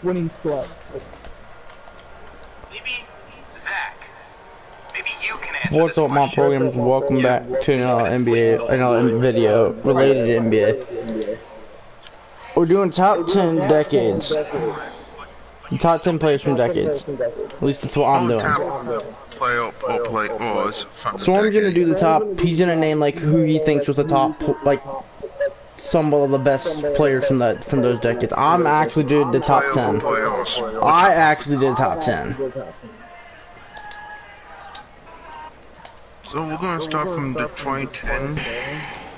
when he slept. Maybe Zach. Maybe you can answer What's up, my programs? Welcome back to another NBA, another video related to NBA. We're doing top 10 decades. Top 10 players from decades. At least that's what I'm doing. Storm's gonna do the top. He's gonna name like who he thinks was the top, like some of the best players from those decades. I'm actually did the top 10. I actually did top 10. So we're gonna start from the 2010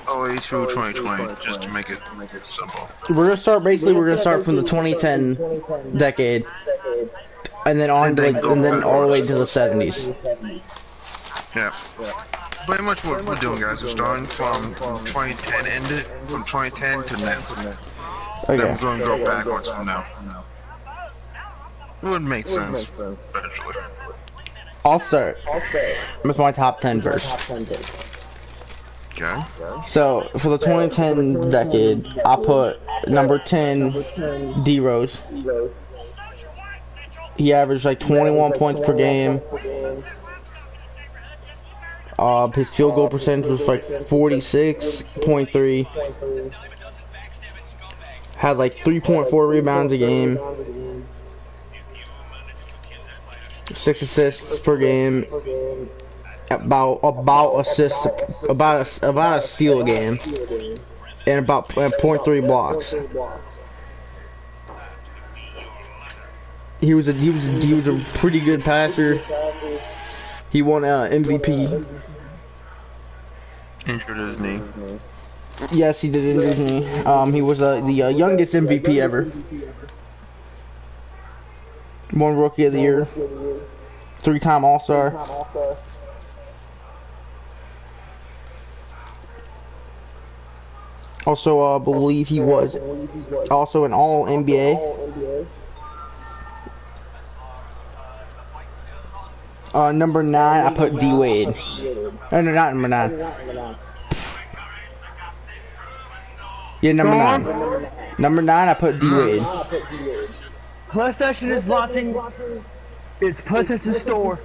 all the way through 2020, just to make it simple. We're gonna start from the 2010 decade, and then on to and then all the way to the 70s. Yeah. Pretty much what we're doing, guys. We're starting from 2010 from 2010 to now. Okay. Then we're gonna go backwards from now. It would make sense eventually. I'll start with my top 10 first. Okay. So for the 2010 decade, I put number 10 D Rose. He averaged like 21 points per game. His field goal percentage was like 46.3. Had like 3.4 rebounds a game. 6 assists per game. About assists, about a steal a game, and about 0.3 blocks. He was a pretty good passer. He won MVP. Injured his knee. Yes, he did injure his knee. He was the youngest MVP ever. Won Rookie of the Year. 3-time All-Star. Also, I believe he was also an All-NBA. Number 9, I put D Wade. Oh, no, not number 9. Yeah, number 9. Number 9, I put D Wade. PlayStation is launching its PlayStation Store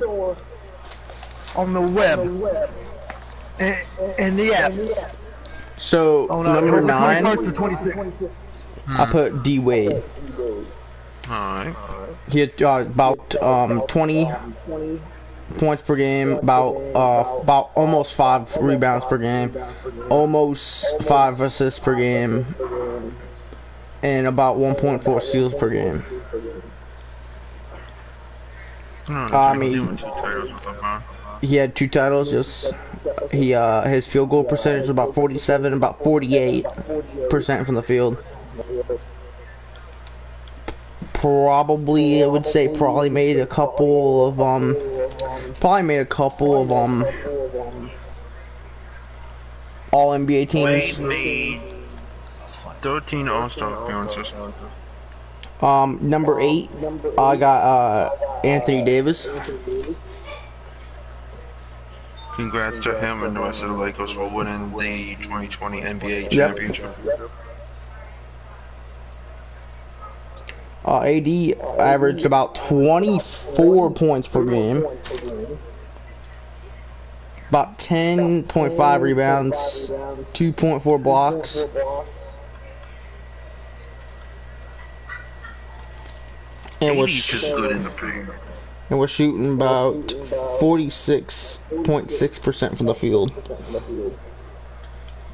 on the web and the app. So, number 9, I put D Wade. Alright. He had about 20 points per game, about almost 5 rebounds per game, almost 5 assists per game, and about 1.4 steals per game. I mean, he had 2 titles. Just his field goal percentage was about 47, about 48% from the field. Probably, I would say, probably made a couple of all NBA teams. Made 13 All-Star appearances. Number 8, I got Anthony Davis. Congrats to him and the rest of the Lakers for winning the 2020 NBA championship. AD averaged about 24 points per game, about 10.5 rebounds, 2.4 blocks. And was good in the paint. And we're shooting about 46.6% from the field.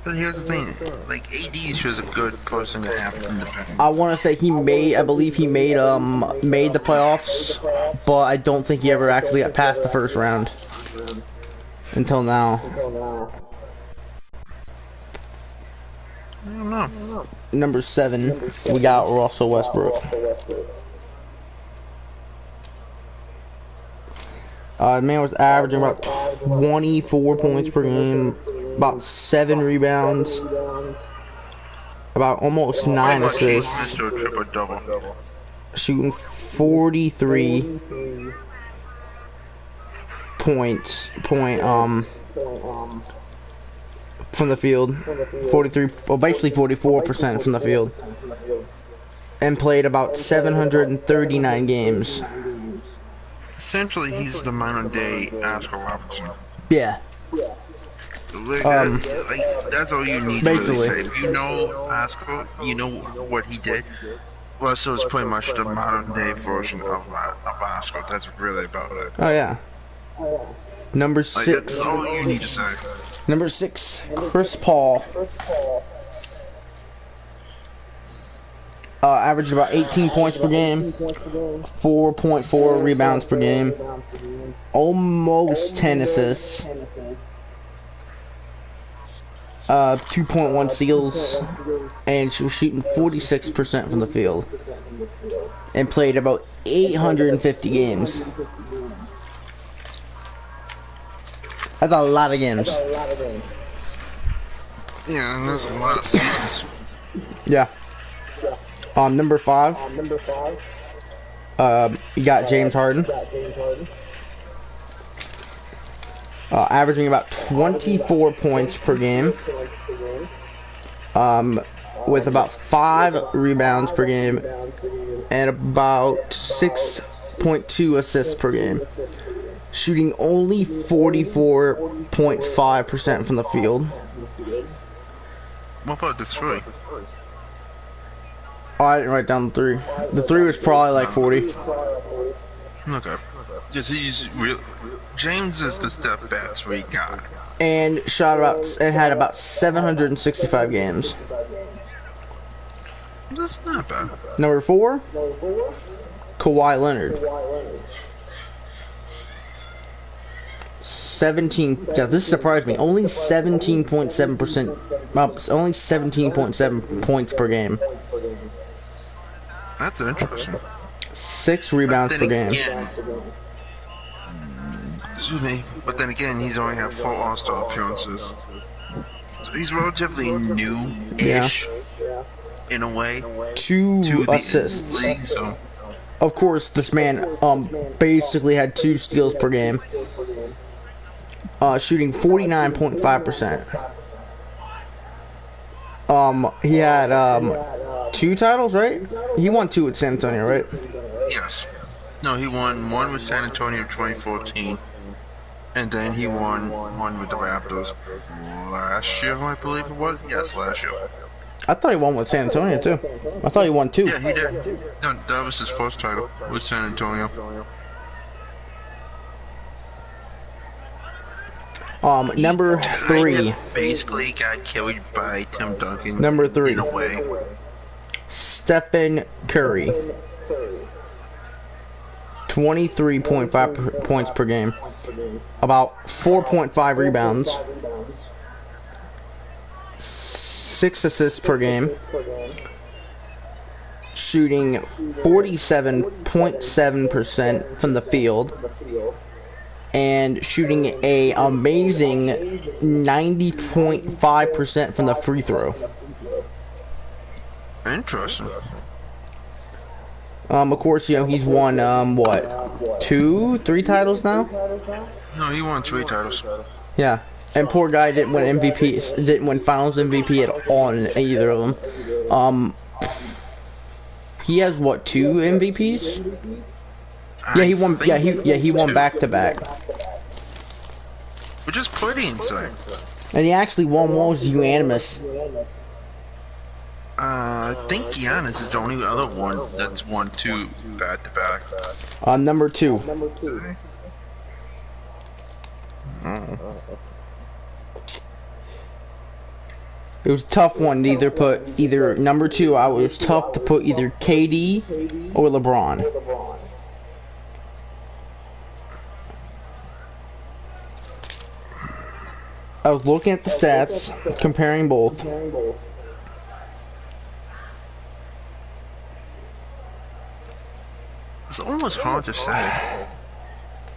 But here's the thing, like AD is a good person to have in the paint. I want to say I believe he made the playoffs, but I don't think he ever actually got past the first round until now. I don't know. Number 7, we got Russell Westbrook. Man was averaging about 24 points per game, about 7 rebounds, about almost 9 assists, shooting 43 points from the field, 43, well basically 44% from the field. and played about 739 games. Essentially, he's the modern day Oscar Robertson. Yeah. Like, that's all you need to really say. If you know Oscar, you know what he did. Russell is pretty much the modern day version of Oscar. That's really about it. Oh yeah. Number 6. That's all you need to say. Number 6, Chris Paul. Averaged about 18 points per game, 4.4 rebounds per game, almost 10 assists, 2.1 steals, and she was shooting 46% from the field, and played about 850 games. That's a lot of games. Yeah, and there's a lot of seasons. Yeah. Number 5. You got James Harden. Averaging about 24 points per game. With about 5 rebounds per game. And about 6.2 assists per game. Shooting only 44.5% from the field. What about the 3? Oh, I didn't write down the 3. The 3 was probably like 40. Okay. Because he's real. James is the step backs we got. And had about 765 games. That's not bad. Number 4, Kawhi Leonard. 17. Yeah, this surprised me. Only 17.7%. Only 17.7 points per game. That's interesting. 6 rebounds per game. Excuse me. But then again, he's only had 4 All-Star appearances. So he's relatively new-ish, in a way. 2 assists. League, so. Of course, this man basically had 2 steals per game. Shooting 49.5%. He had 2 titles, right? He won 2 with San Antonio, right? Yes. No, he won 1 with San Antonio in 2014, and then he won 1 with the Raptors last year, I believe it was. Yes, last year. I thought he won with San Antonio too. I thought he won 2. Yeah, he did. No, that was his first title with San Antonio. Number 3. Basically got killed by Tim Duncan. Number 3. In a way. Stephen Curry. 23.5 points per game. About 4.5 rebounds. 6 assists per game. Shooting 47.7% from the field. And shooting a amazing 90.5% from the free throw. Interesting. Of course, you know, he's won, what, 2, 3 titles now? No, he won 3 titles. Yeah. And poor guy didn't win MVP, didn't win Finals MVP at all in either of them. He has, what, 2 MVPs? Yeah, he won. Yeah, he won back to back. Which is pretty insane. And he actually won one was unanimous. I think Giannis is the only other one that's won 2 back to back. Number 2. It was a tough one to either put number 2. It was tough to put either KD or LeBron. I was looking at the stats, comparing both. It's almost hard to say.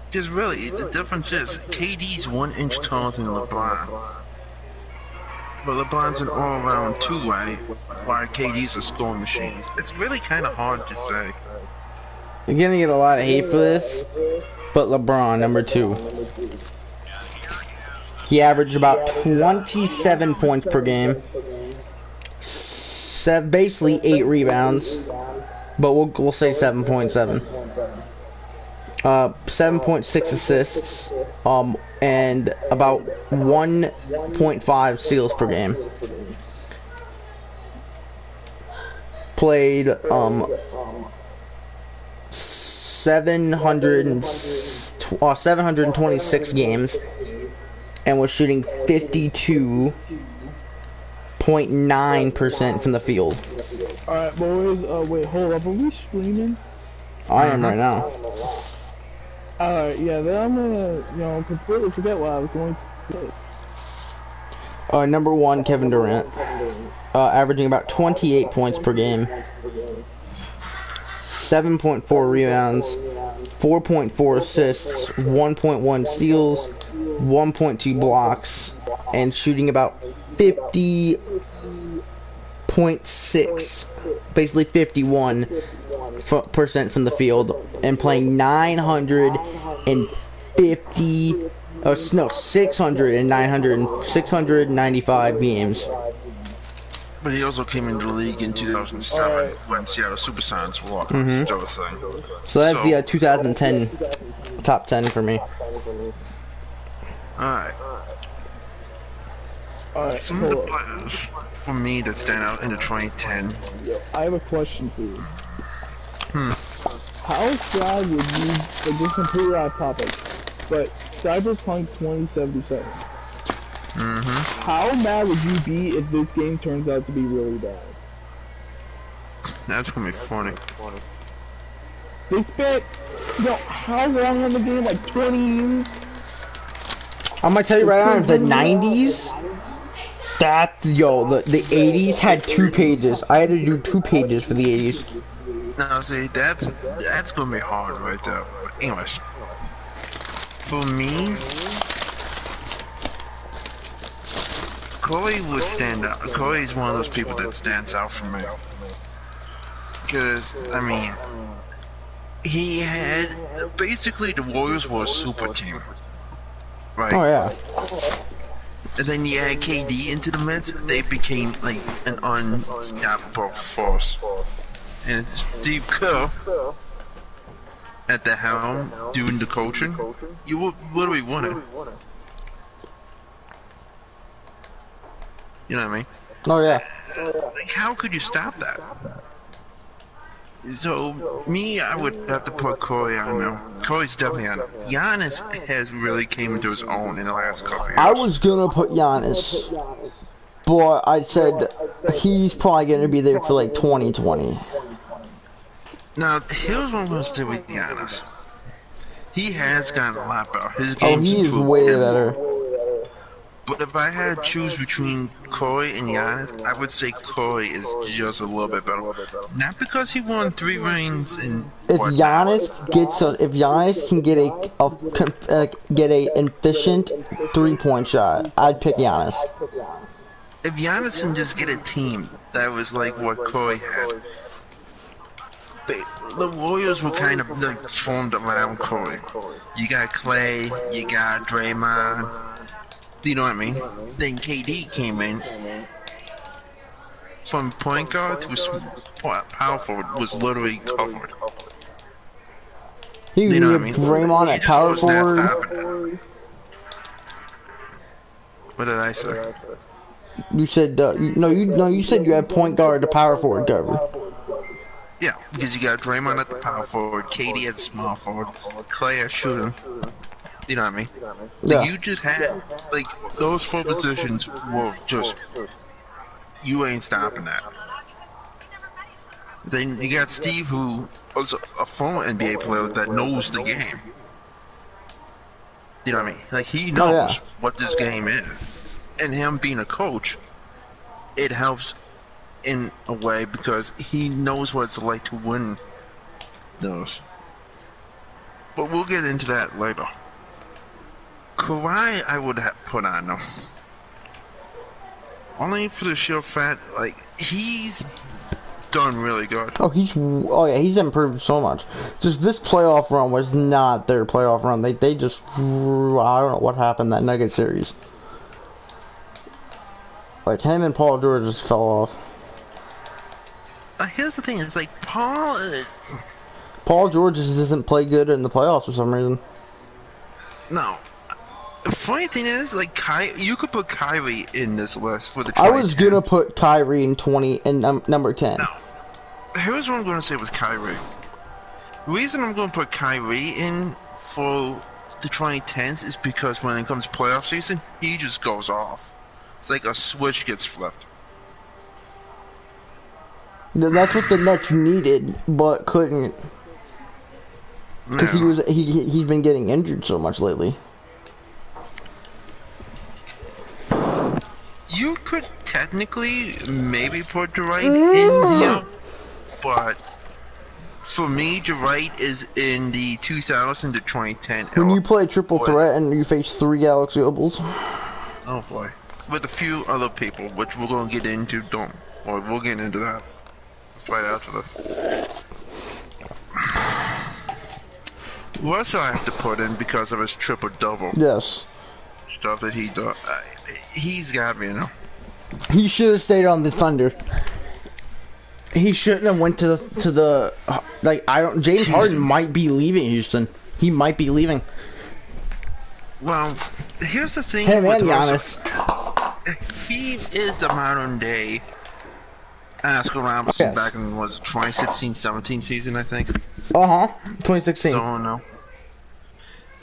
Because really, the difference is, KD's 1 inch taller than LeBron. But LeBron's an all-around two-way, while KD's a scoring machine. It's really kind of hard to say. You're gonna get a lot of hate for this, but LeBron, number 2. He averaged about 27 points per game. Basically 8 rebounds. but we'll say 7.7. 7.6 assists, and about 1.5 steals per game. Played 726 games and was shooting 52.9% from the field. Alright, boys, wait, hold up, are we streaming? I am right now. Alright, yeah, then I'm gonna, completely forget what I was going to say. Number 1, Kevin Durant. Averaging about 28 points per game. 7.4 rebounds. 4.4 assists. 1.1 steals. 1.2 blocks. And shooting about 50.6. Basically 51% from the field. And playing 695 games. But he also came into the league in 2007 when Seattle Supersonics were still a thing. So that's the 2010 top 10 for me. Alright. Some of the players for me that stand out in the 2010. I have a question for you. How sad would you, like, this is completely off topic, but Cyberpunk 2077. How mad would you be if this game turns out to be really bad? That's gonna be funny. They spent, how long on the game? Like 20 years? I'm gonna tell you right now, the 90s, the 80s had 2 pages. I had to do 2 pages for the 80s. Now, see, that's gonna be hard right there. But anyways, for me, Kawhi would stand out. Kawhi is one of those people that stands out for me. Because, I mean, he had, basically the Warriors were a super team. Right? Oh, yeah. And then you add KD into the mix, they became like an unstoppable force. And Steve Kerr at the helm doing the coaching, you will literally win it. You know what I mean? Oh yeah. Like, how could you stop that? So, me, I would have to put Kawhi on there. Kawhi's definitely on. Giannis has really came into his own in the last couple years. I was gonna put Giannis, but I said he's probably gonna be there for like 2020. Now, here's what I'm gonna say with Giannis. He has gotten a lot better. His game's he is improved. way better. But if I had to choose between Kawhi and Giannis, I would say Kawhi is just a little bit better. Not because he won 3 rings and if Giannis can get a efficient 3-point shot, I'd pick Giannis. If Giannis can just get a team that was like what Kawhi had, the Warriors were kind of like formed around Kawhi. You got Clay, you got Draymond. You know what I mean? Then KD came in from point guard to power forward, was literally covered. You know what I mean? Draymond at power forward. What did I say? You said you said you had point guard to power forward covered. Yeah, because you got Draymond at the power forward, KD at the small forward, Clay at shooting. You know what I mean? Like, you just had, like, those 4 positions were just, you ain't stopping that. Then you got Steve, who was a former NBA player that knows the game. You know what I mean? Like, he knows what this game is. And him being a coach, it helps in a way because he knows what it's like to win those. But we'll get into that later. Kawhi, I would have put on though. Only for the sheer fact, like, he's done really good. He's improved so much. Just this playoff run was not their playoff run. They just I don't know what happened that Nugget series. Like, him and Paul George just fell off. here's the thing: it's like Paul. Paul George just doesn't play good in the playoffs for some reason. No. The funny thing is, like, you could put Kyrie in this list for the 2010s. I was gonna put Kyrie in 20 and number 10. No. Here's what I'm gonna say with Kyrie. The reason I'm gonna put Kyrie in for the 2010s is because when it comes to playoff season, he just goes off. It's like a switch gets flipped. That's what the Nets needed, but couldn't. Because he's been getting injured so much lately. You could technically maybe put Durant in here, but for me, Durant is in the 2000 to 2010 era. When you play triple threat and you face 3 Galaxy Opals. Oh boy. With a few other people, which we're going to get into, we'll get into that right after this. Russell I have to put in because of his triple-double. Yes. Stuff that he does. He's got me, you know. He should have stayed on the Thunder. He shouldn't have went to the like James Harden might be leaving Houston. He might be leaving. Well, here's the thing. Him with and Giannis. He is the modern day Oscar Robertson back in 2016-17 season, I think. 2016. So no.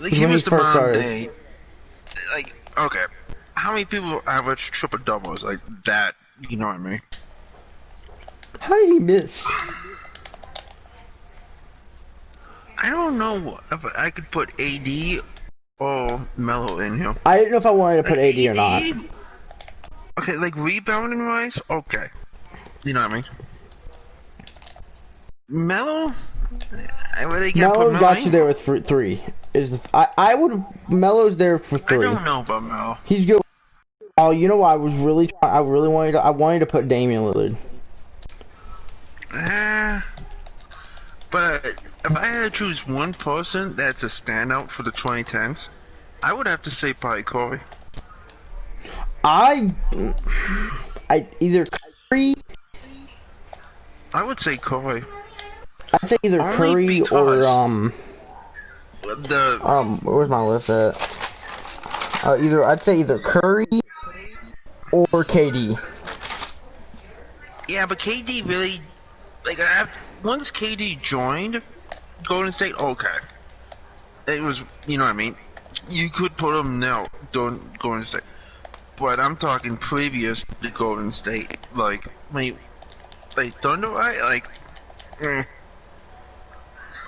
Like, he was the modern day. Like, okay, how many people average triple doubles like that? You know what I mean? How did he miss? I don't know if I could put AD or Melo in here. I didn't know if I wanted to put AD or not. Okay, like rebounding wise, okay. You know what I mean? Melo, I really can't put Melo got you there with 3. I would Melo's there for 3. I don't know about Melo. He's good. Oh, you know what? I wanted to put Damian Lillard. But if I had to choose one person that's a standout for the 2010s, I would have to say probably Kawhi. I either Curry. I would say Kawhi. I'd say either Curry or where's my list at? I'd say either Curry or KD. Yeah, but KD really, like, once KD joined Golden State, okay, it was, you know what I mean. You could put him now, Golden State, but I'm talking previous to Golden State, like Thunder, right? Like,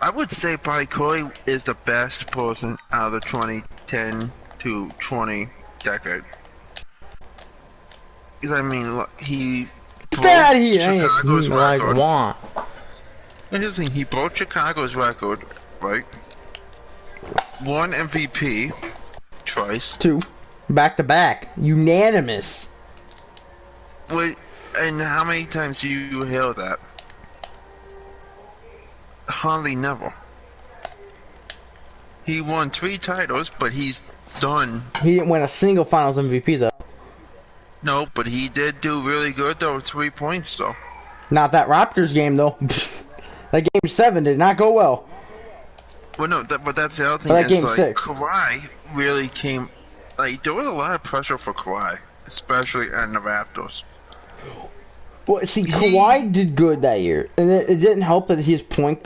I would say probably Kawhi is the best person out of the 2010 to 20 decade. Because, I mean, look, he broke Chicago's record. And here's the thing, he broke Chicago's record, right? Won MVP twice. 2. Back to back. Unanimous. Wait, and how many times do you hear that? Hardly never. He won 3 titles, but he's done. He didn't win a single Finals MVP though. No, but he did do really good though, 3 points though. Not that Raptors game though. That game 7 did not go well. Well, no, but that's the other thing. That game like, 6. Kawhi really came. Like, there was a lot of pressure for Kawhi, especially in the Raptors. Well, see, Kawhi did good that year, and it didn't help that his point,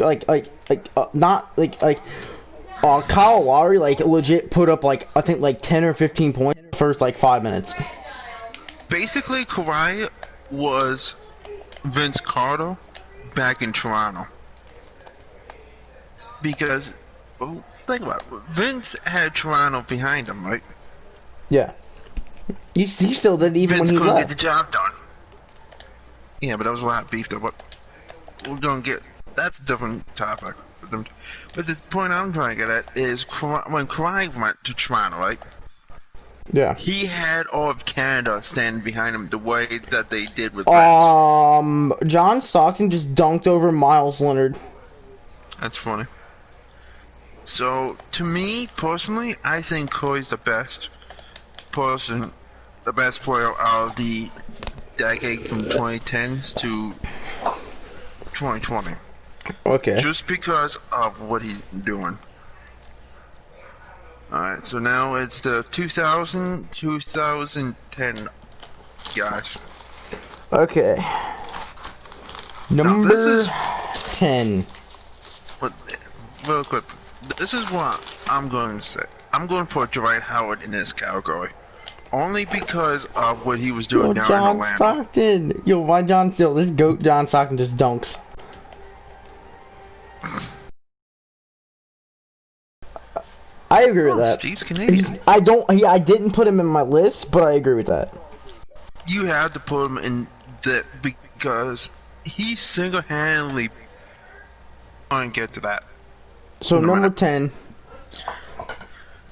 Kyle Lowry, like, legit put up, like, I think, like, 10 or 15 points in the first, like, 5 minutes. Basically, Kawhi was Vince Carter back in Toronto. Because, think about it, Vince had Toronto behind him, right? Yeah. He still did, even Vince when he couldn't left. get the job done. Yeah, but that was a lot of beef, though. But we're gonna get, that's a different topic. But the point I'm trying to get at is when Kawhi went to Toronto, right? Yeah. He had all of Canada standing behind him the way that they did with Vince. John Stockton just dunked over Miles Leonard. That's funny. So, to me, personally, I think Kawhi's the best player out of the decade from 2010s to 2020. Okay. Just because of what he's doing. Alright, so now it's the 2010 guys. Okay. Number 10. But, real quick, this is what I'm going to say. I'm going to put Dwight Howard in this category. Only because of what he was doing down John in Atlanta. Stockton. Yo, why this goat John Stockton just dunks. I agree with that. Steve's Canadian. I didn't put him in my list, but I agree with that. You have to put him in that because he single-handedly can't get to that. So number 10,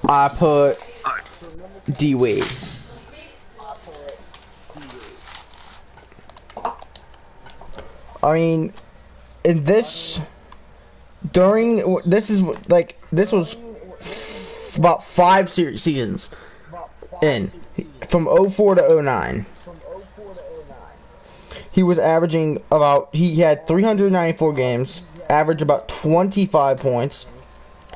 I put D Wade. I mean, in this was about 5 seasons in, from 04 to 09. He was averaging he had 394 games, averaged about 25 points,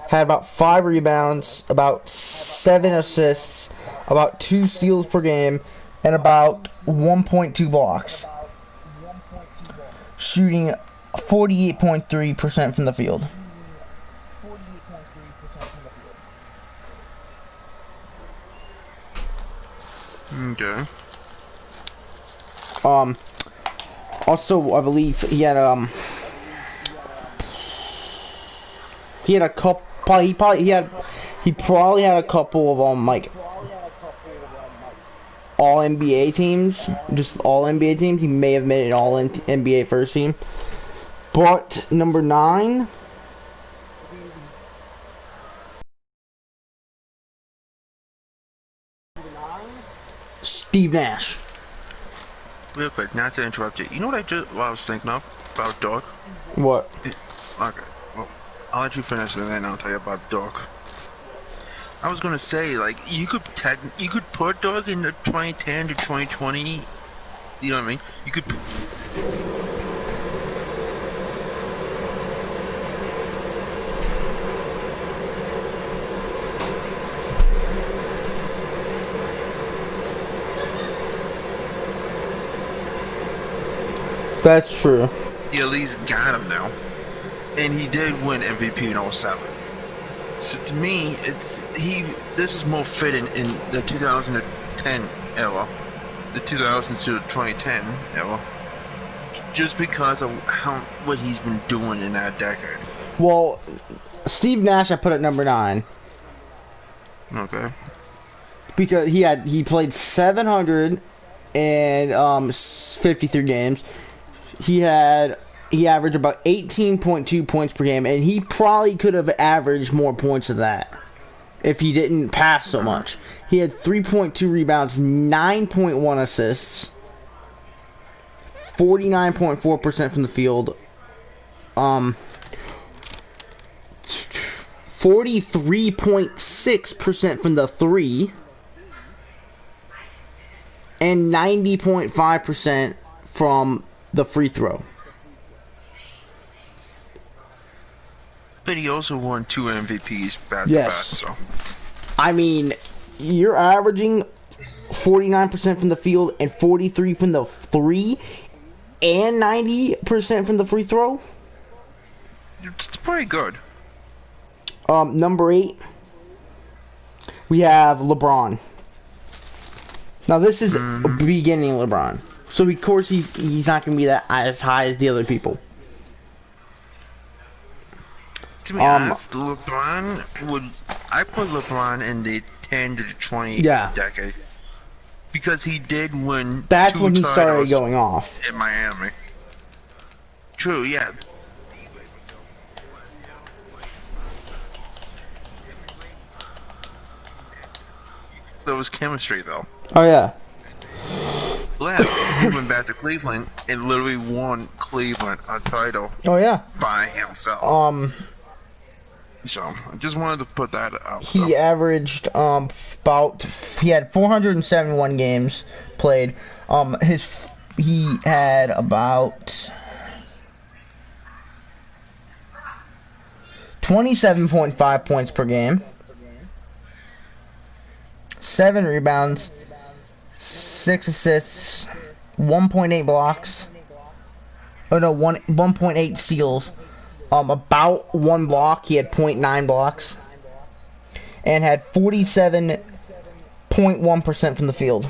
had about 5 rebounds, about 7 assists, about 2 steals per game, and about 1.2 blocks. Shooting 48.3% from the field. Okay. Also, I believe he had a couple. He probably had a couple of like all NBA teams, just all NBA teams. He may have made an all NBA first team. But number 9. Steve Nash. Real quick, not to interrupt you. You know what I was thinking of about Doc? What? Okay, well, I'll let you finish and then I'll tell you about Doc. I was gonna say, like, you could put Doc in the 2010 to 2020. You know what I mean? You could. That's true. He at least got him now. And he did win MVP in 07. So to me, this is more fitting in the 2010 era. The 2000s to the 2010 era. Just because of what he's been doing in that decade. Well, Steve Nash I put at number 9. Okay. Because he played 753 games. He averaged about 18.2 points per game, and he probably could have averaged more points than that if he didn't pass so much. He had 3.2 rebounds, 9.1 assists, 49.4% from the field, 43.6% from the 3, and 90.5% from the free throw. But he also won 2 MVPs back to back, so. I mean, you're averaging 49% from the field and 43 from the 3 and 90% from the free throw. It's pretty good. Number 8, we have LeBron. Now this is beginning LeBron. So of course he's not gonna be that as high as the other people. To be honest, I put LeBron in the 10 to 20 decade because he did win. That's when he started going off in Miami. True, yeah. There was chemistry though. Oh yeah. Left, he went back to Cleveland and literally won Cleveland a title. Oh yeah. By himself. So I just wanted to put that out. He averaged he had 471 games played. He had about 27.5 points per game, 7 rebounds, 6 assists, 1.8 blocks. Oh no, 1.8 steals. About 1 block. He had 0.9 blocks, and had 47.1% from the field.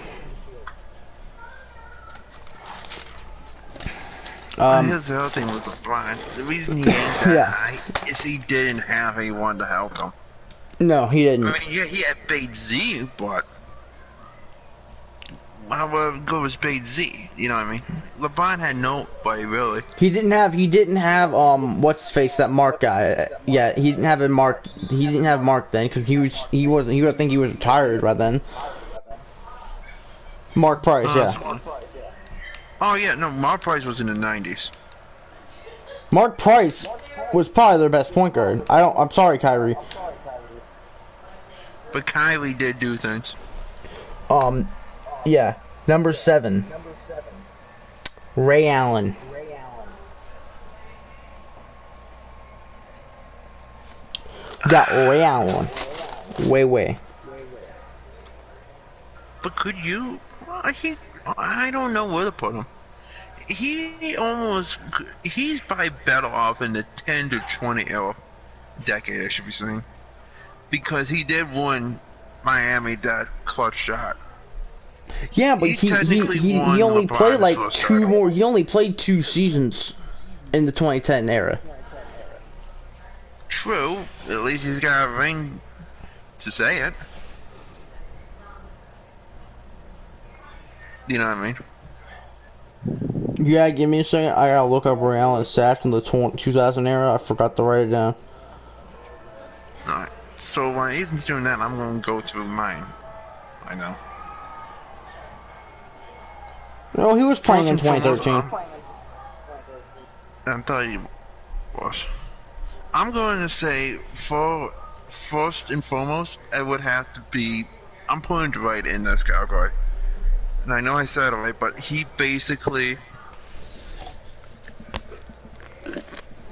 Here's the other thing with LeBron. The reason he ain't that high is he didn't have anyone to help him. No, he didn't. I mean, yeah, he had Big Z, but how good was Big Z? You know what I mean? LeBron had nobody really. He didn't have what's his face, that Mark guy. Yeah, he didn't have Mark then, because I think he was retired by then. Mark Price, yeah. Oh yeah, no, Mark Price was in the 90s. Mark Price was probably their best point guard. I'm sorry, Kyrie. But Kyrie did do things. Yeah. Number 7. Ray Allen. Got Ray Allen. Way. But could you? I don't know where to put him. He's probably better off in the 10 to 20 era decade, I should be saying, because he did win Miami that clutch shot. Yeah, but he only played like 2 more. He only played 2 seasons in the 2010 era. True. At least he's got a ring to say it. You know what I mean? Yeah, give me a second. I gotta look up Ray Allen's stats in the 2000 era. I forgot to write it down. Alright. So while Ethan's doing that, I'm gonna go through mine. I know. No, he was playing in 2013. I thought he was. I'm going to say, first and foremost, it would have to be, I'm putting Dwight in this category. And I know I said it right, but he basically,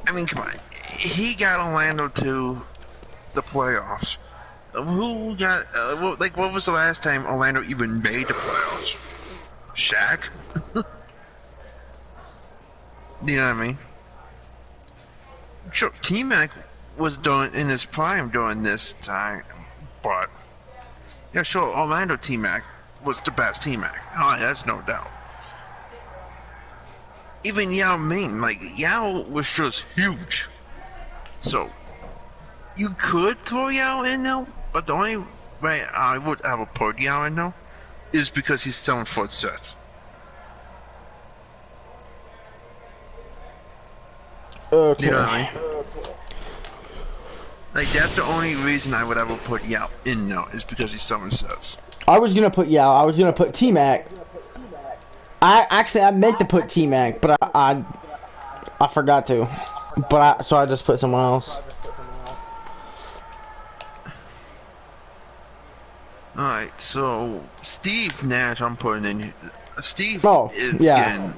I mean, come on. He got Orlando to the playoffs. Who got, what was the last time Orlando even made the playoffs? Shaq? You know what I mean? Sure, T-Mac was doing in his prime during this time, but yeah, sure, Orlando T-Mac was the best T-Mac. Oh, that's no doubt. Even Yao Ming, Yao was just huge. So you could throw Yao in now, but the only way I would ever put Yao in now is because he's 7 foot sets. Okay. You know what I mean? That's the only reason I would ever put Yao in now, is because he's 7 sets. I was gonna put Yao. I was gonna put T-Mac. I meant to put T-Mac, but I forgot to. So I just put someone else. Alright, so Steve Nash I'm putting in. Steve is getting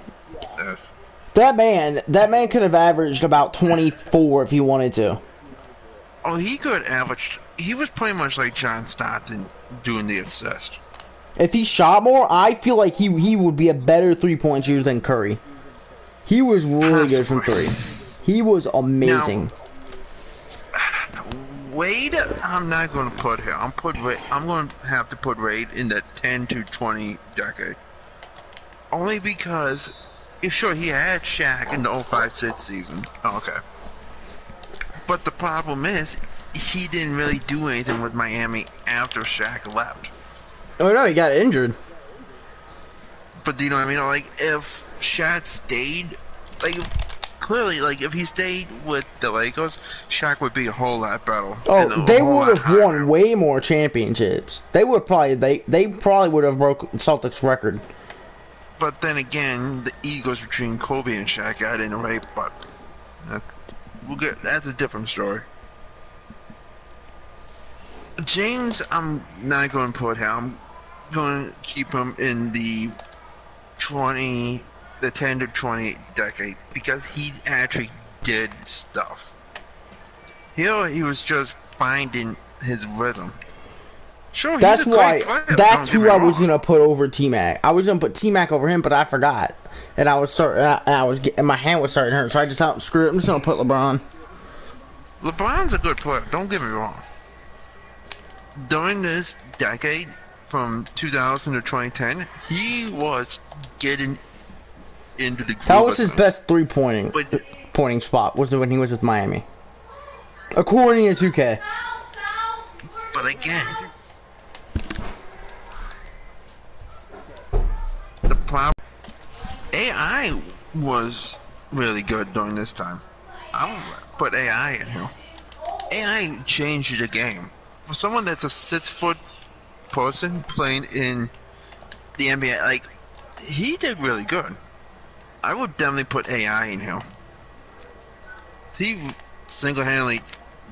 this. That man could have averaged about 24 if he wanted to. Oh, he could average. He was pretty much like John Stockton doing the assist. If he shot more, I feel like he would be a better 3-point shooter than Curry. He was really good from 3. He was amazing. Now, Wade, I'm not going to put here. I'm going to have to put Wade in the 10 to 20 decade. Only because, sure, he had Shaq in the 05-06 season. Oh, okay. But the problem is, he didn't really do anything with Miami after Shaq left. Oh no, he got injured. But do you know what I mean? If Shaq stayed, clearly, if he stayed with the Lakers, Shaq would be a whole lot better. Oh, they would have won way more championships. They would probably, they probably would have broke Celtics record. But then again, the egos between Kobe and Shaq got in the way, but that's a different story. James, I'm not going to put him. I'm going to keep him in the 10 to 20 decade because he actually did stuff. Here he was just finding his rhythm. Sure, That's he's a why. great player. That's don't who get I me was wrong. gonna put over T-Mac. I was gonna put T-Mac over him, but I forgot, and my hand was starting to hurt, so I just thought, screw it, I'm just gonna put LeBron. LeBron's a good player. Don't get me wrong. During this decade, from 2000 to 2010, he was getting into the groove. That was of his things. best pointing spot. Was when he was with Miami, according to 2K. But again, the problem, AI was really good during this time. I'm gonna put AI in here. AI changed the game. For someone that's a 6-foot person playing in the NBA, like, he did really good. I would definitely put AI in here. He single-handedly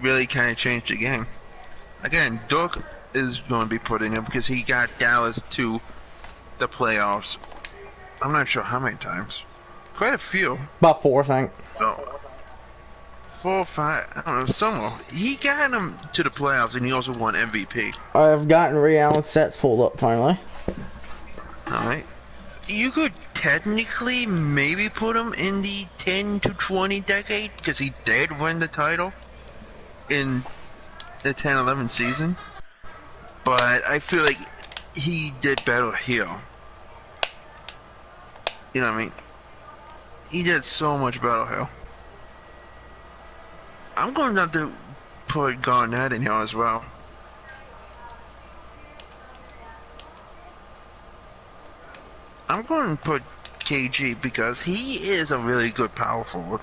really kind of changed the game. Again, Dirk is going to be put in here because he got Dallas to the playoffs. I'm not sure how many times. Quite a few. About 4, I think. So, 4 or 5, I don't know, somewhere. He got him to the playoffs and he also won MVP. I've gotten Ray Allen sets pulled up finally. Alright. You could technically maybe put him in the 10 to 20 decade because he did win the title in the 10-11 season. But I feel like he did better here. You know what I mean? He did so much better here. I'm going to have to put Garnett in here as well. I'm going to put KG because he is a really good power forward.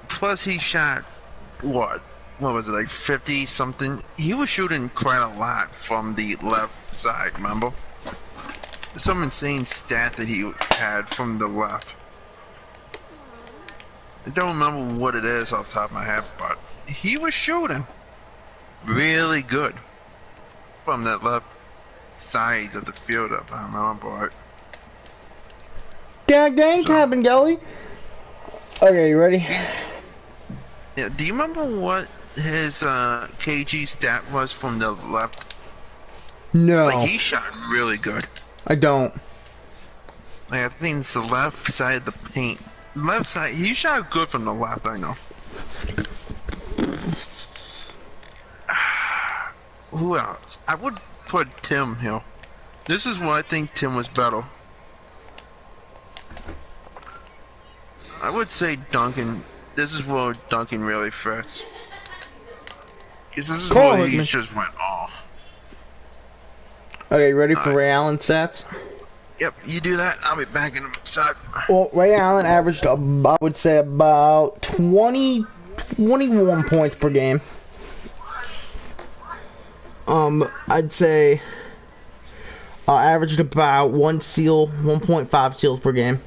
Plus he shot, what was it, like 50 something? He was shooting quite a lot from the left side, remember? Some insane stat that he had from the left. I don't remember what it is off the top of my head, but he was shooting really good from that left side of the field, if I remember right. Dang, Cabin Gully. Okay, you ready? Yeah, do you remember what his KG stat was from the left? No, Like, he shot really good. I don't. Like, I think it's the left side of the paint. Left side, he shot good from the left, I know. Who else? I would put Tim here. This is where I think Tim was better. I would say Duncan. This is where Duncan really fits. Because this is where he just went off. Okay, you ready for Ray Allen stats? Yep, you do that. I'll be back in a sec. Well, Ray Allen averaged, I would say, about 21 points per game. I'd say averaged about 1.5 steals per game.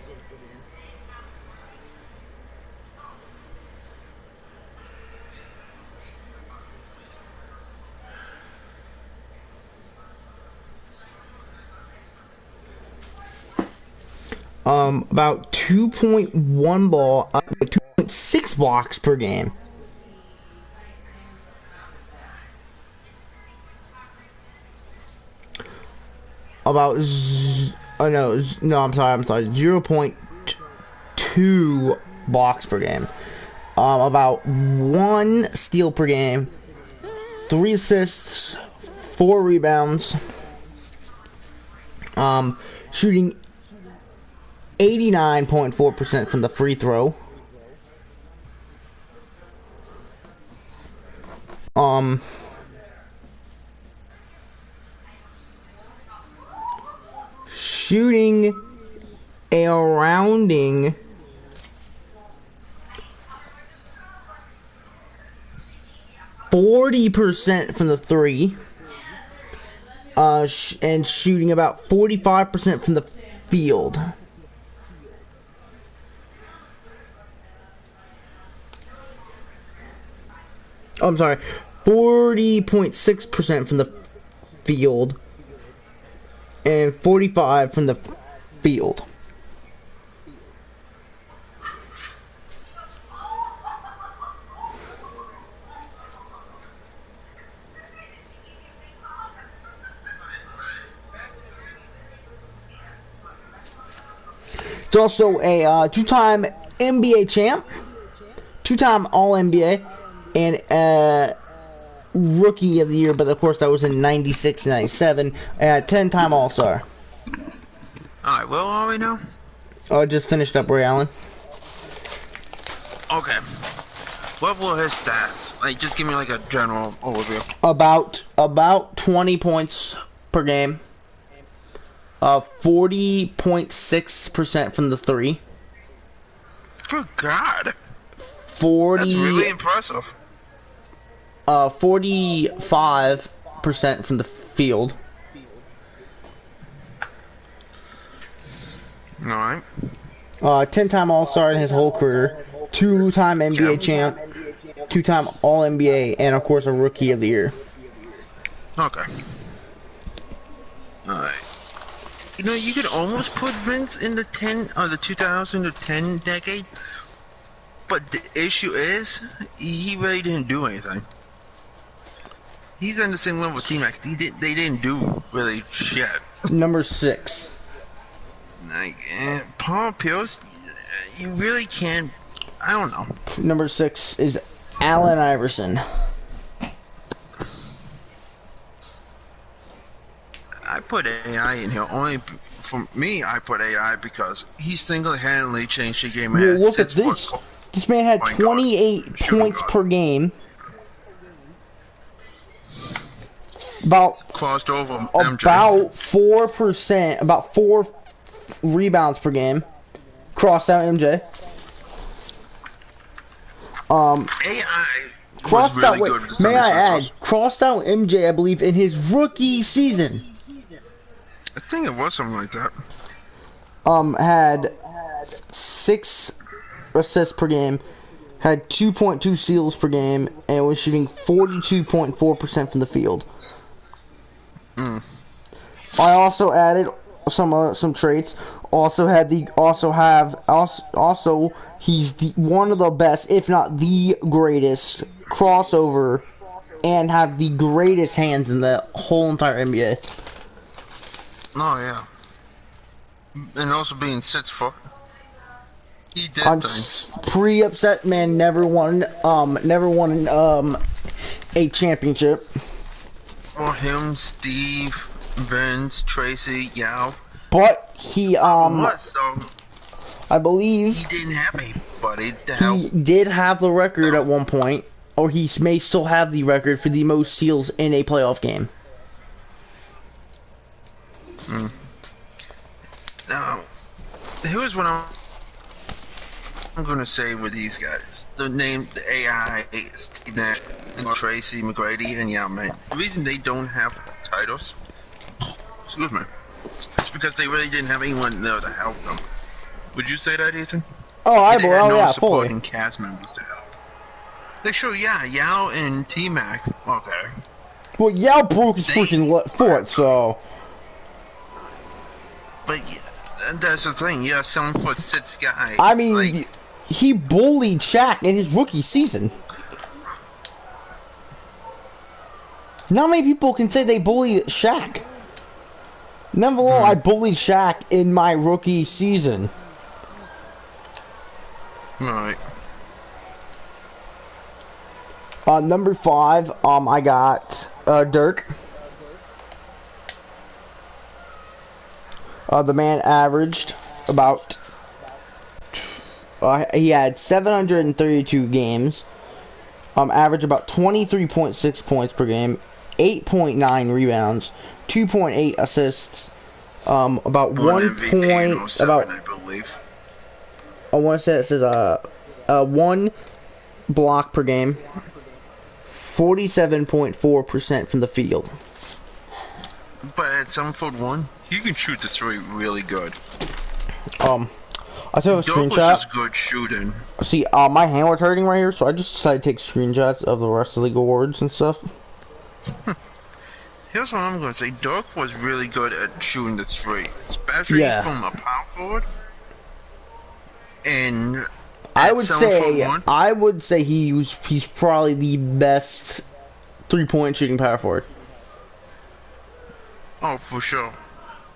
About 2.6 blocks per game. About, I'm sorry, 0.2 blocks per game. About 1 steal per game, 3 assists, 4 rebounds. Shooting 89.4% from the free throw. Shooting a rounding 40% from the 3, and shooting about 45% from the field. Oh, I'm sorry, 40.6% from the field and 45 from the field. He's also a two-time NBA champ, two-time All-NBA, and Rookie of the Year, but of course that was in 96, 97, and 10-time All-Star. Alright, where are we now? I just finished up Ray Allen. Okay. What were his stats? Like, just give me like a general overview. About 20 points per game. 40.6% from the three. Good God. 40. That's really impressive. 45% from the field. Alright. 10-time All-Star in his whole career. Two-time NBA champ. Two-time All-NBA, and of course a Rookie of the Year. Okay. Alright. You know, you could almost put Vince in the 2010 decade, but the issue is, he really didn't do anything. He's on the same level with T-Mac. They didn't do really shit. Number 6. Like, Paul Pierce, you really can't. I don't know. Number 6 is Allen Iverson. I put AI in here only for me. I put AI because he single-handedly changed the game. Well, look at this. This man had 28 points per game. Crossed over MJ. About 4%, about 4 rebounds per game. Crossed out MJ. AI crossed was really out. Wait, good. may I add? Crossed out MJ, I believe, in his rookie season. I think it was something like that. Had 6 assists per game, had 2.2 steals per game, and was shooting 42.4% from the field. I also added some traits. Also he's one of the best, if not the greatest crossover, and have the greatest hands in the whole entire NBA. Oh yeah, and also being 6 foot. He did I'm things. pretty upset, man. Never won a championship. For him, Steve, Vince, Tracy, Yao. But he I believe he didn't have anybody to he help. did have the record at one point, or he may still have the record for the most steals in a playoff game. Now, here's what I'm gonna say with these guys. The AI, Steve Nash, Tracy McGrady, and Yao Ming. The reason they don't have titles, excuse me, it's because they really didn't have anyone there to help them. Would you say that, Ethan? Oh, I believe, no yeah, supporting fully. cast members to help. They sure, yeah, Yao and T-Mac, okay. Well, Yao broke his freaking foot, so. But yeah, that's the thing. Yeah, 7'6" guy. I mean, like, he bullied Shaq in his rookie season. Not many people can say they bullied Shaq. Nevertheless, I bullied Shaq in my rookie season. right. Number 5, I got Dirk. The man averaged about. He had 732 games. Averaged about 23.6 points per game, 8.9 rebounds, 2.8 assists, about 1 point, about. I believe. I want to say it says 1 block per game, 47.4% from the field. But at 7'1", you can shoot the 3 really good. I took a Dirk screenshot. was just good shooting. See, my hand was hurting right here, so I just decided to take screenshots of the rest of the awards and stuff. Here's what I'm going to say. Dirk was really good at shooting the 3, especially from a power forward. And I would say he's probably the best 3-point shooting power forward. Oh, for sure.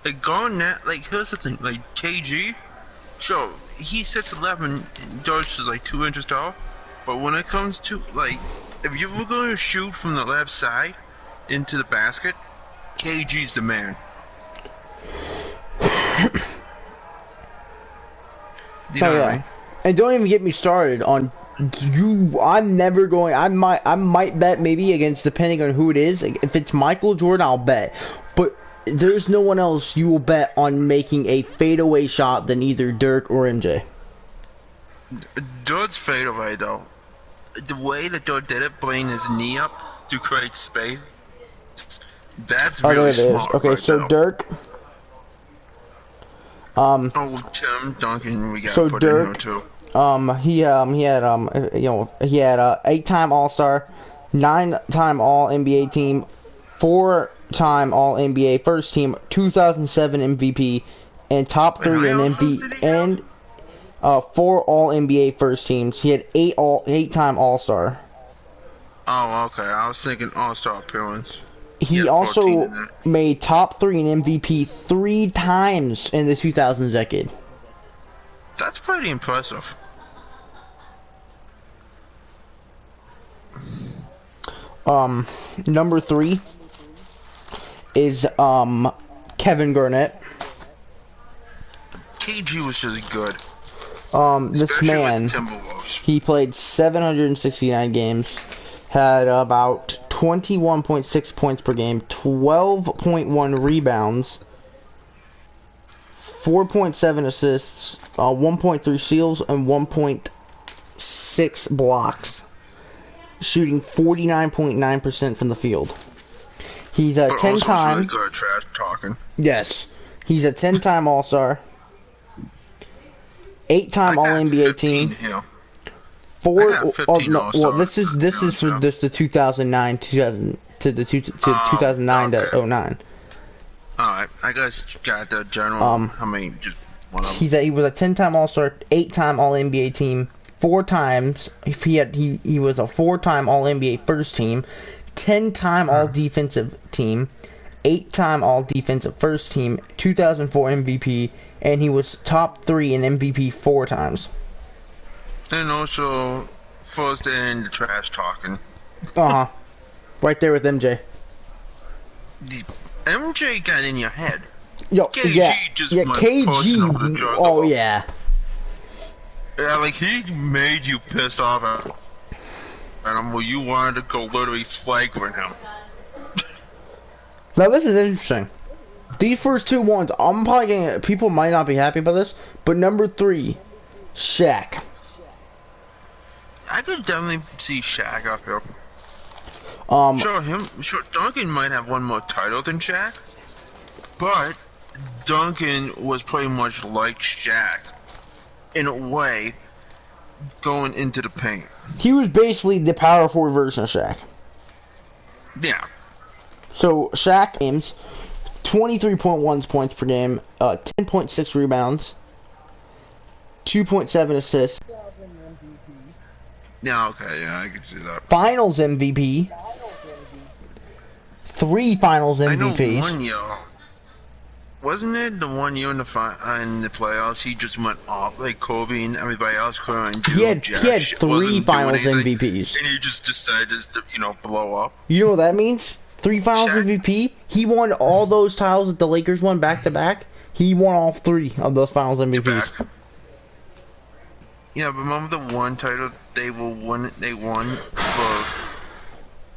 Like Garnett, like here's the thing, like KG, Sure, he sits 11, George is like 2 inches tall, but when it comes to, like, if you were going to shoot from the left side into the basket, KG's the man. You know what I mean? And don't even get me started on you. I'm never going. I might bet maybe against, depending on who it is. If it's Michael Jordan, I'll bet. But there's no one else you will bet on making a fadeaway shot than either Dirk or MJ. Dirk's fadeaway though, the way that Dirk did it, putting his knee up to create space, that's really smart. Okay, right so now. Dirk. Tim Duncan, we got so put Dirk, in here too. he had he had 8-time All-Star, 9-time All-NBA team, 4-time All-NBA first team, 2007 MVP, and top 3 in MVP, and 4 All-NBA first teams. He had 8-time All-Star. Oh, okay. I was thinking All-Star appearance. He also made top 3 in MVP 3 times in the 2000s decade. That's pretty impressive. Number 3 is Kevin Garnett. KG was just good. This Especially man, with the Timberwolves. he played 769 games, had about 21.6 points per game, 12.1 rebounds, 4.7 assists, 1.3 steals, and 1.6 blocks, shooting 49.9% from the field. He's a 10-time. Really good trash talking. Yes, he's a 10-time All-Star, 8-time All-NBA team. Here. 4. No, well, this is for just the 2009 to 2009 to 09. Alright, I guess got the general. How many? Just one of them. He was a 10-time All-Star, 8-time All-NBA team, 4 times. He was a 4-time All-NBA first team, 10-time All-Defensive team, 8-time All-Defensive first team, 2004 MVP, and he was top 3 in MVP 4 times. And also, first in the trash talking. Right there with MJ. The MJ got in your head. Yo, KG just went pushing over the KG. drug Oh level. yeah. Yeah, like he made you pissed off at him. Well, you wanted to go literally flagrant him. Now this is interesting. These first 2 ones, I'm probably getting. People might not be happy about this, but number 3, Shaq. I could definitely see Shaq up here. Sure, Duncan might have one more title than Shaq, but Duncan was pretty much like Shaq, in a way, going into the paint. He was basically the power forward version of Shaq. Yeah. So Shaq games 23.1 points per game, 10.6 rebounds, 2.7 assists. Yeah, okay, yeah, I can see that. Finals MVP. 3 Finals MVPs. I know one year. Wasn't it the one year in the playoffs he just went off like Kobe and everybody else couldn't do? He had 3 Finals MVPs. And he just decided to, blow up. You know what that means? 3 Finals Shaq. MVP. He won all those titles that the Lakers won back to back. He won all 3 of those Finals MVPs. Back. Yeah, but remember the one title they won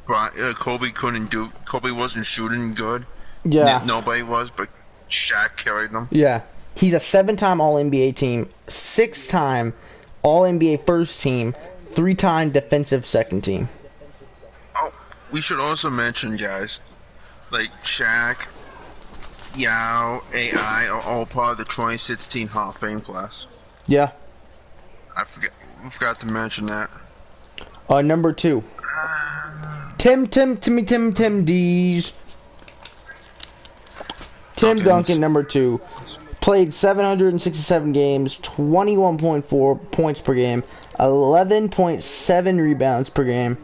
for Kobe couldn't do. Kobe wasn't shooting good. Yeah. Nobody was, but Shaq carried them. Yeah. He's a 7-time All-NBA team, 6-time All-NBA first team, 3-time defensive second team. Oh, we should also mention, guys, like Shaq, Yao, AI are all part of the 2016 Hall of Fame class. Yeah. We forgot to mention that. Number 2. Tim D's. Tim Duncan, number 2. Played 767 games, 21.4 points per game, 11.7 rebounds per game,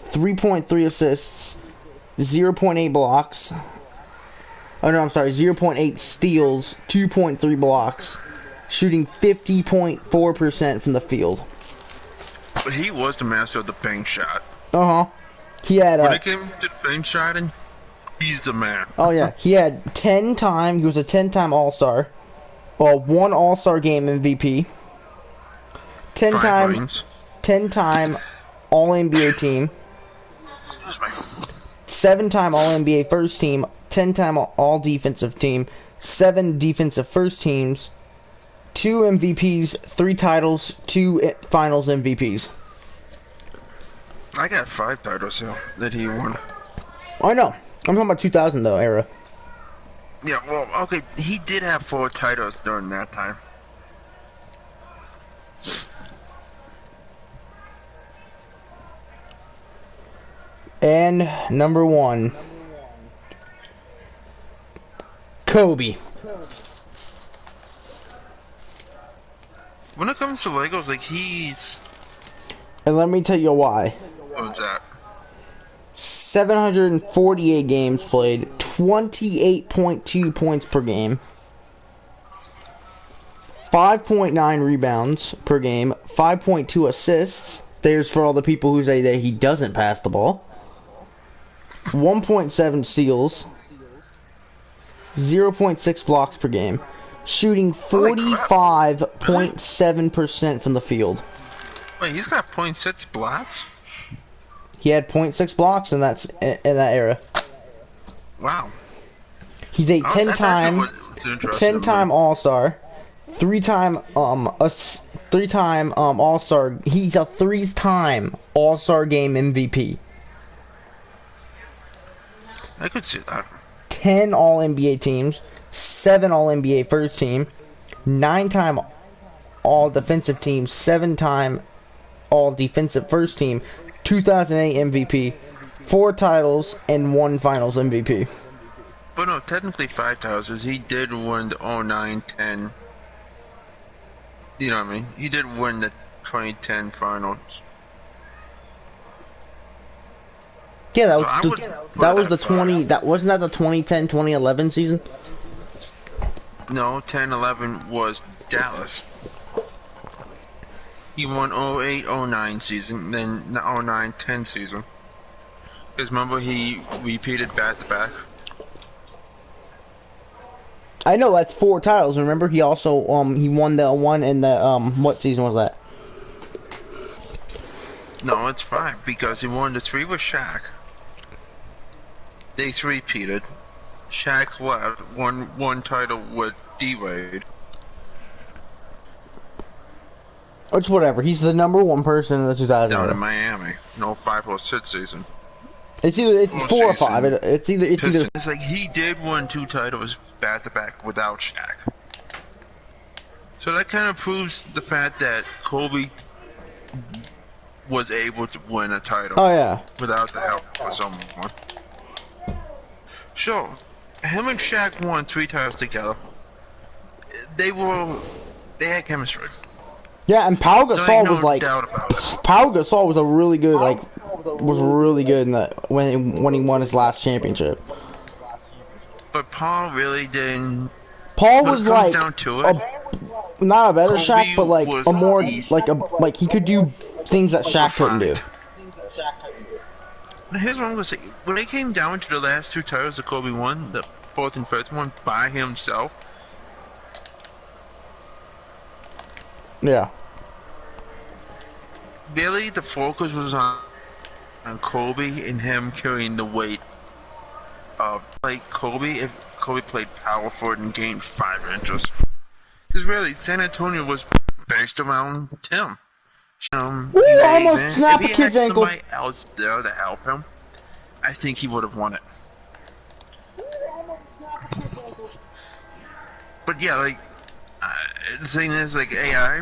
3.3 assists, 0.8 blocks. Oh no, I'm sorry, 0.8 steals, 2.3 blocks, shooting 50.4% from the field. But he was the master of the bank shot. He had when it came to the bank shotting, he's the man. Oh yeah, he had 10-time. He was a 10-time All-Star. Well, 1 All-Star game MVP. 10-time All-NBA team. 7-time All-NBA first team. 10-time All-Defensive team. 7 defensive first teams. 2 MVPs, 3 titles, 2 Finals MVPs. I got 5 titles here that he won. I know. I'm talking about 2000 though era. Yeah, well, okay, he did have 4 titles during that time. And number 1, Kobe. When it comes to Legos, like, he's... And let me tell you why. What's that? 748 games played, 28.2 points per game, 5.9 rebounds per game, 5.2 assists. There's for all the people who say that he doesn't pass the ball. 1.7 steals, 0.6 blocks per game, shooting 45.7% from the field. Wait, he's got 0.6 blocks? He had 0.6 blocks in that era. Wow. He's a 10-time All-Star, 3-time All-Star. He's a 3-time All-Star game MVP. I could see that. 10 All-NBA teams, 7 All-NBA first team, 9-time All-Defensive team, 7-time All-Defensive first team, 2008 MVP, 4 titles, and 1 Finals MVP. But no, technically 5 titles, because he did win the 09-10. You know what I mean? He did win the 2010 Finals. Yeah, that So was the 20. That wasn't that the 2010-2011 season. No, 10-11 was Dallas. He won 08-09 season, then the 09-10 season. Because remember, he repeated back-to-back. I know that's 4 titles. Remember, he also he won the one in the what season was that? No, it's 5 because he won the 3 with Shaq. They repeated. Shaq left. Won 1 title with D-Wade. It's whatever. He's the number 1 person in the 2000. Down in Miami. No 5 or 6 season. It's 4 or 5. It's either. It's like he did win 2 titles back to back without Shaq. So that kind of proves the fact that Kobe was able to win a title. Oh yeah. Without the help of someone. So, him and Shaq won 3 titles together. They had chemistry. Yeah, and Pau Gasol was like, doubt about it. Pau Gasol was a really good, was really good in when he won his last championship. But Paul really didn't. Paul was like down to it, not a better Kobe Shaq, but like was a more the- like he could do things that Shaq couldn't do. Now, here's what I'm gonna say: when it came down to the last 2 titles that Kobe won, the 4th and 5th one by himself, Yeah. really the focus was on Kobe and him carrying the weight of like Kobe. If Kobe played power forward and gained 5 inches, because really San Antonio was based around Tim. Ooh, almost snapped if a he kid's had ankle. somebody else there to help him, I think he would have won it. But yeah, like the thing is, like AI,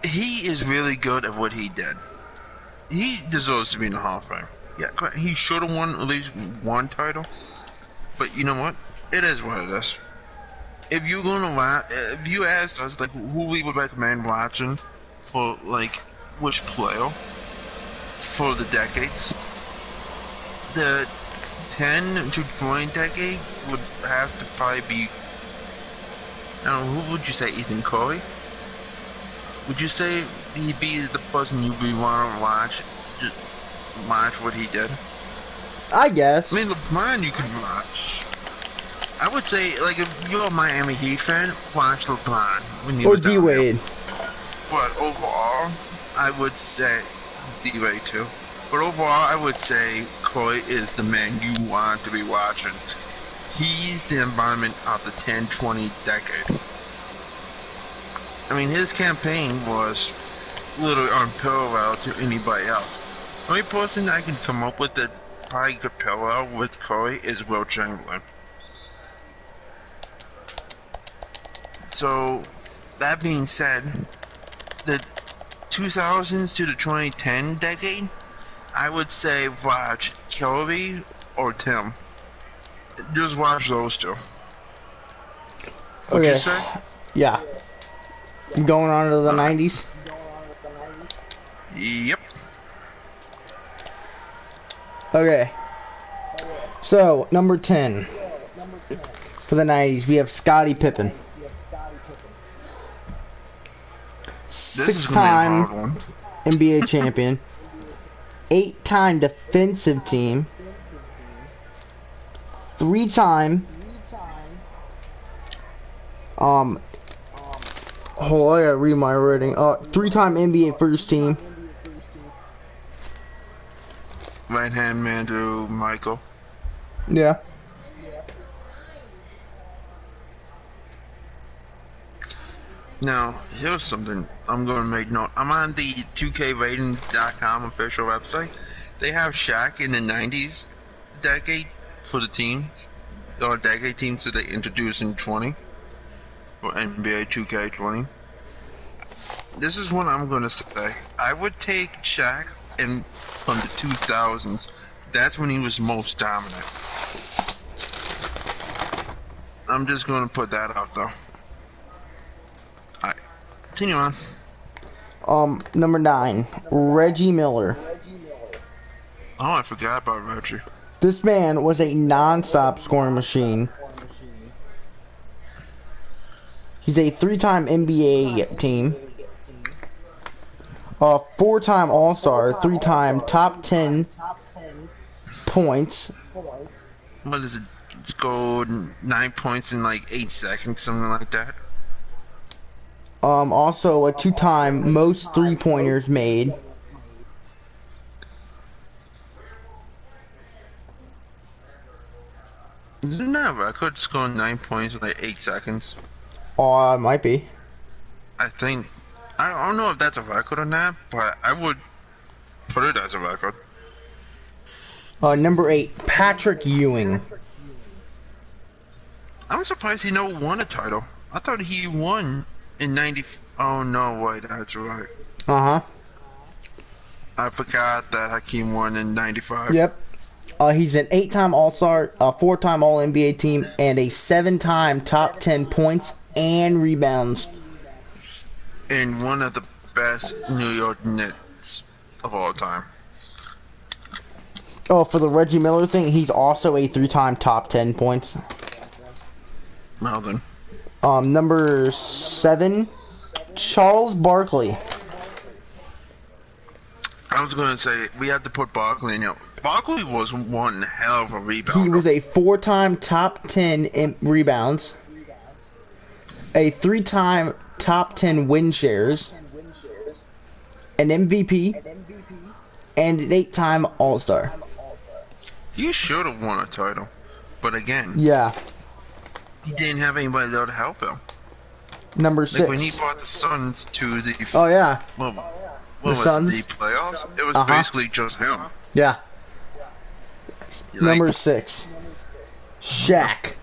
he is really good at what he did. He deserves to be in the Hall of Fame. Yeah, he should have won at least 1 title. But you know what? It is what it is. If you're gonna if you asked us like who we would recommend watching for like which player for the decades, the 10 to 20 decade would have to probably be Now, who would you say, Ethan? Curry? Would you say he'd be the person you'd be want to watch? Just watch what he did? I guess. I mean, LeBron you could watch. I would say, like, if you're a Miami Heat fan, watch LeBron when he was down there. D-Wade. But overall, I would say D-Wade too. But overall, I would say Curry is the man you want to be watching. He's the embodiment of the 10-20 decade. I mean, his campaign was literally unparalleled to anybody else. The only person I can come up with that probably could parallel with Curry is Will Chamberlain. So, that being said, the 2000s to the 2010 decade, I would say watch Curry or Tim. Just watch those two. What'd you say? Yeah. Going on to the 90s? Yep. Okay. So, number 10. For the 90s, we have Scottie Pippen. Six-time NBA champion. 8-time defensive team. 3-time hold on, I gotta read my writing. 3-time NBA first team. Right hand man to Michael. Yeah. Now, here's something I'm going to make note. I'm on the 2KRatings.com official website. They have Shaq in the 90s decade for the teams, or decade teams that they introduced in 20, or NBA 2K20. This is what I'm going to say. I would take Shaq from the 2000s. That's when he was most dominant. I'm just going to put that out there. Alright, continue on. Number 9, Reggie Miller. Oh, I forgot about Reggie. This man was a non-stop scoring machine. He's a 3-time NBA team. 4-time All-Star, 3-time top 10 points. What is it? Scored 9 points in like 8 seconds, something like that. Also a 2-time most 3-pointers made. Isn't that a record? Scoring 9 points in like 8 seconds. Might be. I think. I don't know if that's a record or not, but I would put it as a record. Number 8, Patrick Ewing. I'm surprised he never won a title. I thought he won in 90. Oh no, wait, that's right. Uh-huh. I forgot that Hakeem won in 95. Yep. He's an 8-time All-Star, a 4-time All-NBA team, and a 7-time top 10 points and rebounds. And one of the best New York Knicks of all time. Oh, for the Reggie Miller thing, he's also a 3-time top 10 points. Well then. Number 7, Charles Barkley. I was going to say, we had to put Barkley in here. Barkley was one hell of a rebounder. He was a 4-time top 10 in rebounds, a 3-time top 10 win shares, an MVP, and an 8-time All-Star. He should have won a title, but again, yeah, he didn't have anybody there to help him. Number 6. Like when he brought the Suns to the what was Suns? the playoffs? It was basically just him. Yeah. Like, Number 6, Shaq.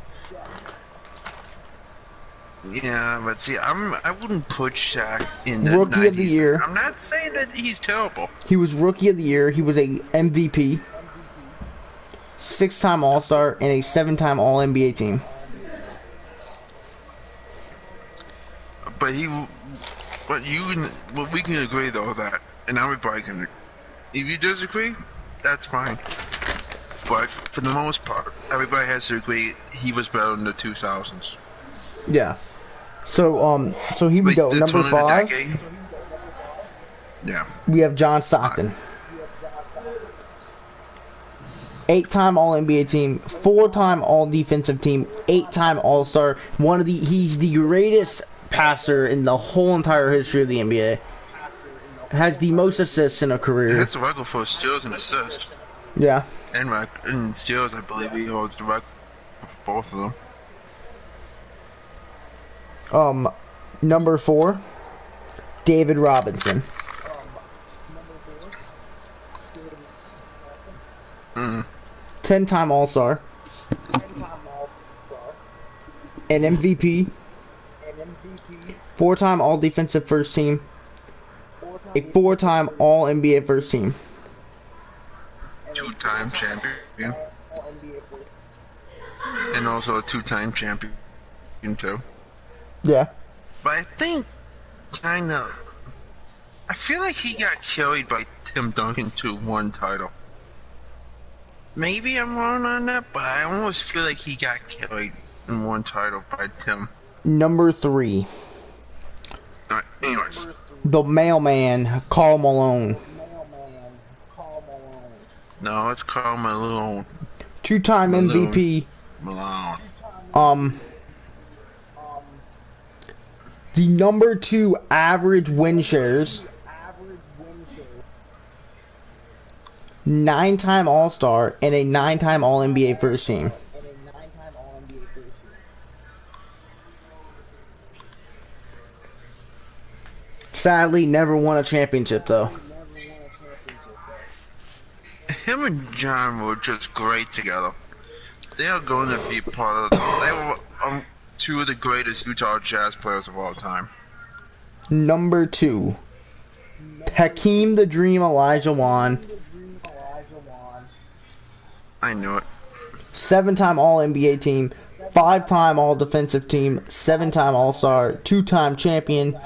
Yeah, but see, I wouldn't put Shaq in the Rookie 90s. of the year. I'm not saying that he's terrible. He was Rookie of the Year. He was a MVP, 6-time All-Star, and a 7-time All-NBA team. But we can agree though that, and everybody can. If you disagree, that's fine. But for the most part, everybody has to agree he was better in the 2000s. Yeah. So here we Like, go. the Number turn of the 5, decade. Yeah. we have John Stockton. 8-time All-NBA team, 4-time All-Defensive team, 8-time All-Star. He's the greatest passer in the whole entire history of the NBA. Has the most assists in a career. That's the record for steals and assists. Yeah. And steals, I believe he holds the record for both of them. Number 4, David Robinson. 10-time All-Star. An MVP. 4-time All-Defensive First Team. A 4-time All-NBA First Team. 2-time champion. And also a 2-time champion, too. Yeah. But I think, I feel like he got carried by Tim Duncan to one title. Maybe I'm wrong on that, but I almost feel like he got carried in one title by Tim. Number 3, Alright, anyways. the mailman, Karl Malone. No, it's Karl Malone. 2-time MVP. Malone. The number 2 average win shares. 9-time All-Star and a 9-time All-NBA First Team. Sadly, never won a championship though. Him and John were just great together. They are going to be part of. They were 2 of the greatest Utah Jazz players of all time. Number 2, Hakeem the Dream Olajuwon. I knew it. 7-time All-NBA team, 5-time All-Defensive team, 7-time All-Star, 2-time champion,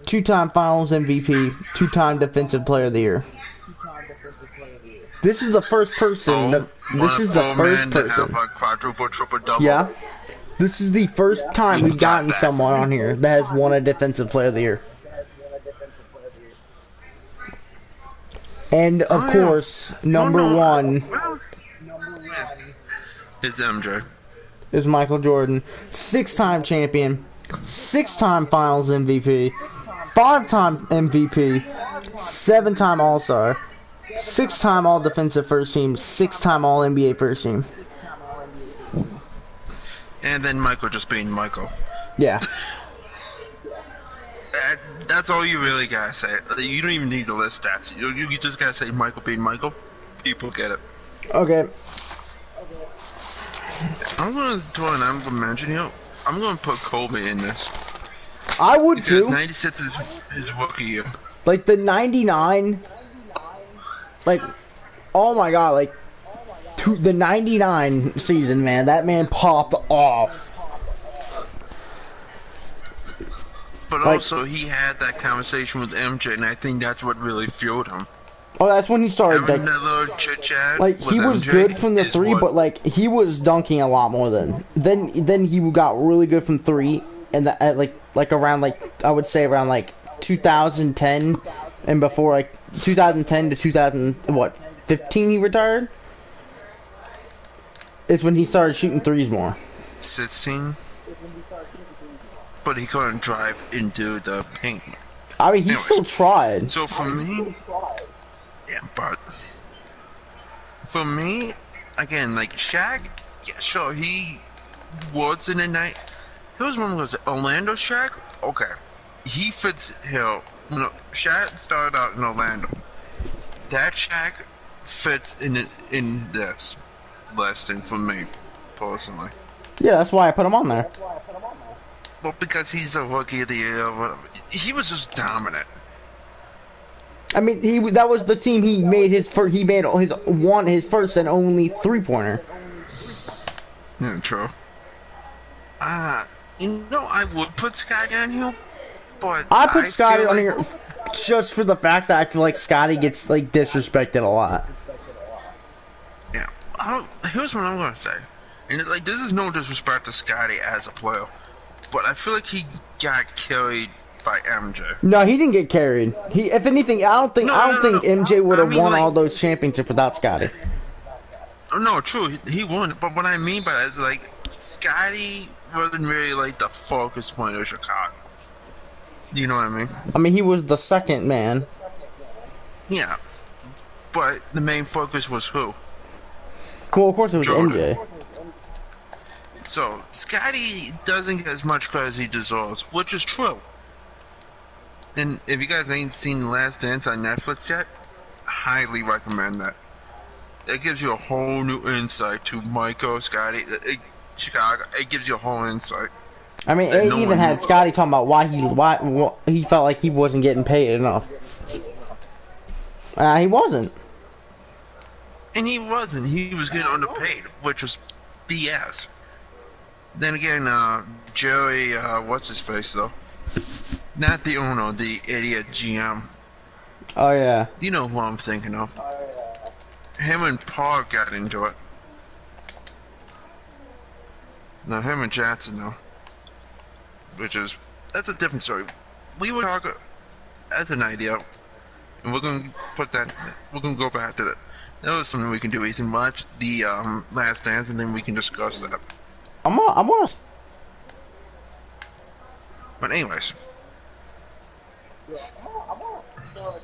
2-time Finals MVP, 2-time Defensive Player of the Year. This is the first person. This is the first person. Quadruple, triple, double. Yeah. This is the first time we've gotten someone on here that has won a Defensive Player of the Year. And of course, number 1 is MJ. is Michael Jordan, 6-time champion, 6-time Finals MVP, 5-time MVP, 7-time All-Star, 6-time All-Defensive First Team, 6-time All-NBA First Team. And then Michael just being Michael. Yeah. That's all you really gotta say. You don't even need to list stats. You just gotta say Michael being Michael. People get it. Okay. I'm gonna throw an honorable mention here. I'm gonna put Kobe in this. I would Because too. 96 is his rookie year. Like the 99, like, oh my god, like, the 99 season, man, that man popped off. But Like, also, he had that conversation with MJ, and I think that's what really fueled him. oh, that's when he started, Having like, that little chit-chat like with he was MJ good from the is 3, what- but like he was dunking a lot more then he got really good from 3, and at like around, like, I would say around like 2010 and before, like 2010 to 2015 he retired. Is when he started shooting threes more. 16. But he couldn't drive into the paint. I mean, he Anyways. still tried. So for me, yeah, but for me, again, like Shaq, yeah, sure, he was in the night. He was one of those Orlando Shaq. Okay, he fits here. You know, Shaq started out in Orlando. That Shaq fits in this listing for me personally. Yeah, that's why I put him on there. Well, because he's a rookie of the year, whatever. He was just dominant. I mean, that was the team he made his first. He made his first and only 3-pointer. Yeah, true. You know, I would put Scottie on here, but I put Scottie feel on like, here just for the fact that I feel like Scottie gets like disrespected a lot. Yeah. Here's what I'm gonna say, and like this is no disrespect to Scottie as a player, but I feel like he got carried by MJ. No, he didn't get carried. If anything, I don't think No. MJ would have I mean, won like, all those championships without Scottie. No, true, he won. But what I mean by that is, like, Scottie wasn't really like the focus point of Chicago. You know what I mean? I mean, he was the second man. Yeah, but the main focus was who? Well, of course it was Jordan. MJ. So Scottie doesn't get as much credit as he deserves, which is true. And if you guys ain't seen Last Dance on Netflix yet, highly recommend that. It gives you a whole new insight to Michael, Scottie, Chicago. It gives you a whole insight. I mean, it even had Scottie talking about why he felt like he wasn't getting paid enough. He wasn't. And he wasn't. He was getting underpaid, which was BS. Then again, Jerry, what's his face though? Not the owner, the idiot GM. Oh yeah. You know who I'm thinking of. Him and Paul got into it. Now him and Jackson though. That's a different story. We were talking, that's an idea. And we're gonna go back to that. That was something we can do. We can watch the Last Dance and then we can discuss that. I'm gonna. But anyways.